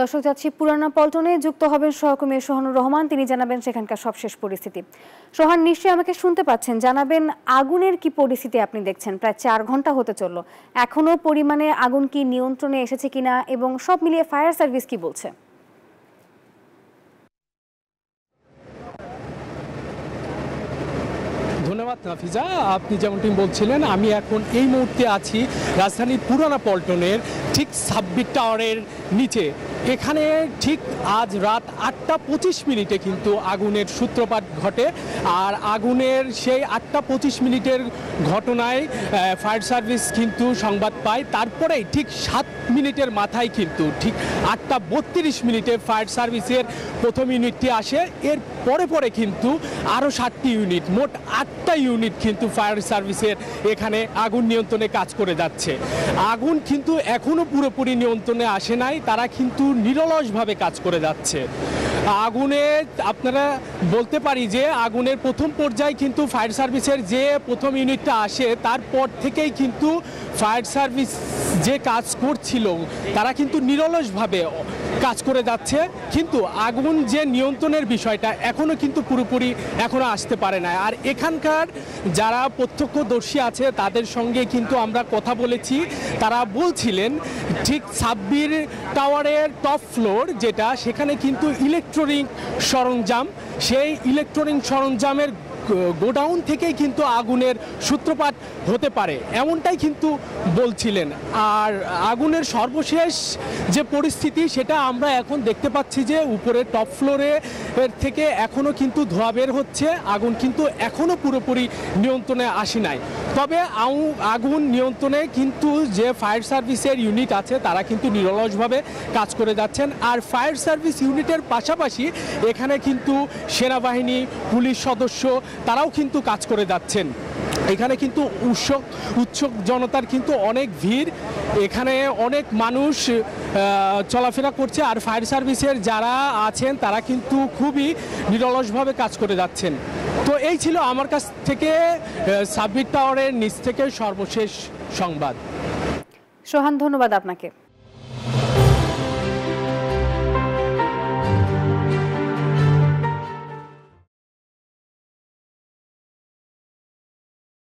দর্শক যাচ্ছি পুরানা পল্টনে, যুক্ত হবেন সহকর্মী সোহানুর রহমান। তিনি জানাবেন সেখানকার সবশেষ পরিস্থিতি। সোহান, নিশ্চয়ই আমাকে শুনতে পাচ্ছেন, জানাবেন আগুনের কি পরিস্থিতি আপনি দেখছেন? প্রায় 4 ঘন্টা হতে চললো, এখনো পরিমাণে আগুন কি নিয়ন্ত্রণে এসেছে কিনা এবং সব মিলিয়ে ফায়ার সার্ভিস কি বলছে? ধন্যবাদ নাফিজা। আপনি যেমনটি বলছিলেন, আমি এখন এই মুহূর্তে আছি রাজধানীর পুরানা পল্টনের ঠিক সাব্বির টাওয়ারের নিচে। এখানে ঠিক আজ রাত 8:25 কিন্তু আগুনের সূত্রপাত ঘটে। আর আগুনের সেই 8:25 ঘটনায় ফায়ার সার্ভিস কিন্তু সংবাদ পায়। তারপরেই ঠিক 7 মিনিটের মাথায় কিন্তু ঠিক 8:32 ফায়ার সার্ভিসের প্রথম ইউনিটটি আসে। এর পরে কিন্তু আরও 7টি ইউনিট, মোট 8টা ইউনিট কিন্তু ফায়ার সার্ভিসের এখানে আগুন নিয়ন্ত্রণে কাজ করে যাচ্ছে। আগুন কিন্তু এখনও পুরোপুরি নিয়ন্ত্রণে আসে নাই, তারা কিন্তু নিরলসভাবে কাজ করে যাচ্ছে। আগুনে আপনারা বলতে পারি যে আগুনের প্রথম পর্যায়ে কিন্তু ফায়ার সার্ভিসের যে প্রথম ইউনিটটা আসে তারপর থেকেই কিন্তু ফায়ার সার্ভিস যে কাজ করছিল তারা কিন্তু নিরলসভাবে কাজ করে যাচ্ছে। কিন্তু আগুন যে নিয়ন্ত্রণের বিষয়টা এখনও কিন্তু পুরোপুরি এখনও আসতে পারে না। আর এখানকার যারা প্রত্যক্ষদর্শী আছে তাদের সঙ্গে কিন্তু আমরা কথা বলেছি, তারা বলছিলেন ঠিক সাব্বির টাওয়ারের টপ ফ্লোর যেটা, সেখানে কিন্তু ইলেকট্রনিক সরঞ্জাম, সেই ইলেকট্রনিক সরঞ্জামের গোডাউন থেকেই কিন্তু আগুনের সূত্রপাত হতে পারে, এমনটাই কিন্তু বলছিলেন। আর আগুনের সর্বশেষ যে পরিস্থিতি সেটা আমরা এখন দেখতে পাচ্ছি যে উপরে টপ ফ্লোরে থেকে এখনও কিন্তু ধোঁয়া বের হচ্ছে। আগুন কিন্তু এখনও পুরোপুরি নিয়ন্ত্রণে আসে নাই। তবে আগুন নিয়ন্ত্রণে কিন্তু যে ফায়ার সার্ভিসের ইউনিট আছে তারা কিন্তু নিরলসভাবে কাজ করে যাচ্ছেন। আর ফায়ার সার্ভিস ইউনিটের পাশাপাশি এখানে কিন্তু সেনাবাহিনী, পুলিশ সদস্য তারাও কিন্তু কাজ করে যাচ্ছেন। এখানে কিন্তু উৎসুক জনতার কিন্তু অনেক ভিড়, এখানে অনেক মানুষ চলাফেরা করছে। আর ফায়ার সার্ভিসের যারা আছেন তারা কিন্তু খুবই নিরলসভাবে কাজ করে যাচ্ছেন। তো এই ছিল আমার কাছ থেকে সাব্বির টাওয়ারের নিচ থেকে সর্বশেষ সংবাদ। সোহান, ধন্যবাদ আপনাকে।